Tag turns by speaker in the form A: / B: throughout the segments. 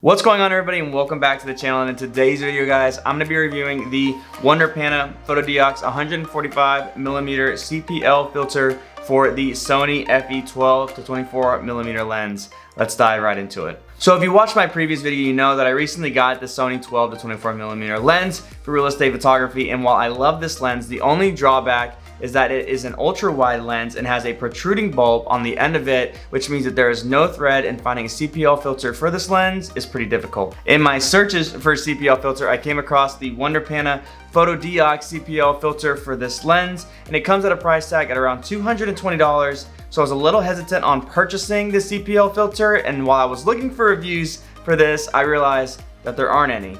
A: What's going on, everybody, and welcome back to the channel. And in today's video, guys, I'm going to be reviewing the WonderPana Fotodiox 145mm CPL filter for the Sony FE12 to 24mm lens. Let's dive right into it. So if you watched my previous video, you know that I recently got the Sony 12 to 24mm lens for real estate photography, and while I love this lens, the only drawback is that it is an ultra wide lens and has a protruding bulb on the end of it, which means that there is no thread, and finding a CPL filter for this lens is pretty difficult. In my searches for CPL filter, I came across the WonderPana Fotodiox CPL filter for this lens, and it comes at a price tag at around $220. So I was a little hesitant on purchasing the CPL filter, and while I was looking for reviews for this, I realized that there aren't any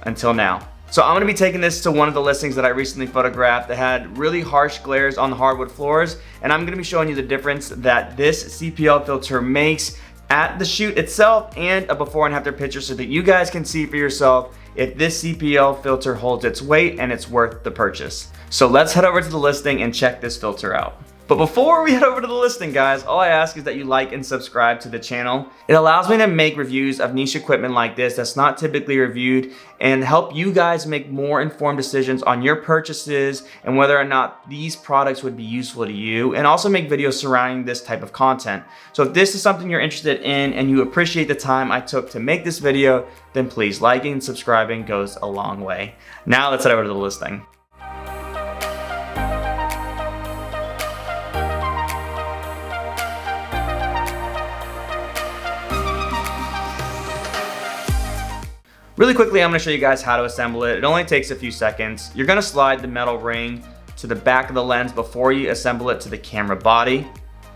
A: until now. So I'm gonna be taking this to one of the listings that I recently photographed that had really harsh glares on the hardwood floors, and I'm gonna be showing you the difference that this CPL filter makes at the shoot itself and a before and after picture, so that you guys can see for yourself if this CPL filter holds its weight and it's worth the purchase. So let's head over to the listing and check this filter out. But before we head over to the listing, guys, all I ask is that you like and subscribe to the channel. It allows me to make reviews of niche equipment like this that's not typically reviewed, and help you guys make more informed decisions on your purchases and whether or not these products would be useful to you, and also make videos surrounding this type of content. So if this is something you're interested in and you appreciate the time I took to make this video, then please liking and subscribing goes a long way. Now let's head over to the listing. Really quickly, I'm gonna show you guys how to assemble it. It only takes a few seconds. You're gonna slide the metal ring to the back of the lens before you assemble it to the camera body.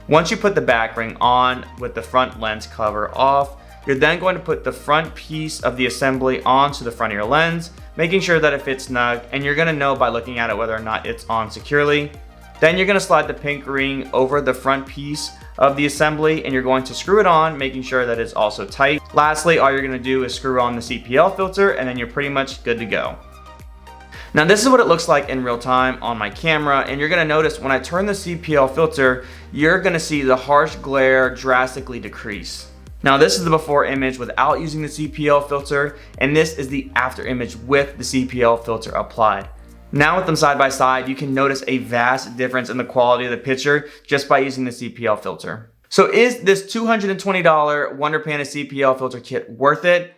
A: Once you put the back ring on with the front lens cover off, you're then going to put the front piece of the assembly onto the front of your lens, making sure that it fits snug, and you're gonna know by looking at it whether or not it's on securely. Then you're gonna slide the pink ring over the front piece of the assembly, and you're going to screw it on, making sure that it's also tight. Lastly, all you're gonna do is screw on the CPL filter, and then you're pretty much good to go. Now this is what it looks like in real time on my camera, and you're gonna notice when I turn the CPL filter, you're gonna see the harsh glare drastically decrease. Now this is the before image without using the CPL filter, and this is the after image with the CPL filter applied. Now with them side by side, you can notice a vast difference in the quality of the picture just by using the CPL filter. So is this $220 WonderPana CPL filter kit worth it?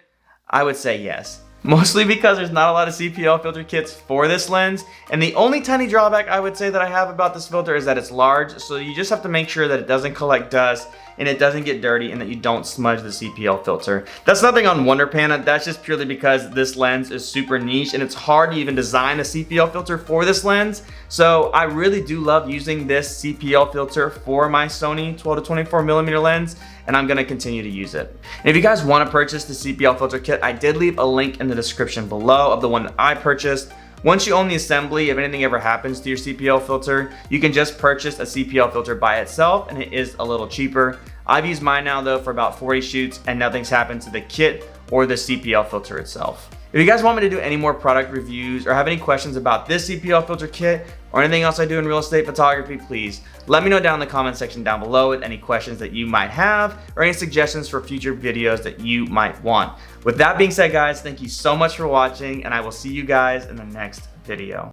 A: I would say yes. Mostly because there's not a lot of CPL filter kits for this lens, and the only tiny drawback I would say that I have about this filter is that it's large, so you just have to make sure that it doesn't collect dust and it doesn't get dirty, and that you don't smudge the CPL filter. That's nothing on WonderPana, that's just purely because this lens is super niche and it's hard to even design a CPL filter for this lens. So I really do love using this CPL filter for my Sony 12 to 24mm lens, and I'm gonna continue to use it. And if you guys wanna purchase the CPL filter kit, I did leave a link in the description below of the one that I purchased. Once you own the assembly, if anything ever happens to your CPL filter, you can just purchase a CPL filter by itself, and it is a little cheaper. I've used mine now though for about 40 shoots, and nothing's happened to the kit or the CPL filter itself. If you guys want me to do any more product reviews or have any questions about this CPL filter kit or anything else I do in real estate photography, please let me know down in the comment section down below with any questions that you might have or any suggestions for future videos that you might want. With that being said, guys, thank you so much for watching, and I will see you guys in the next video.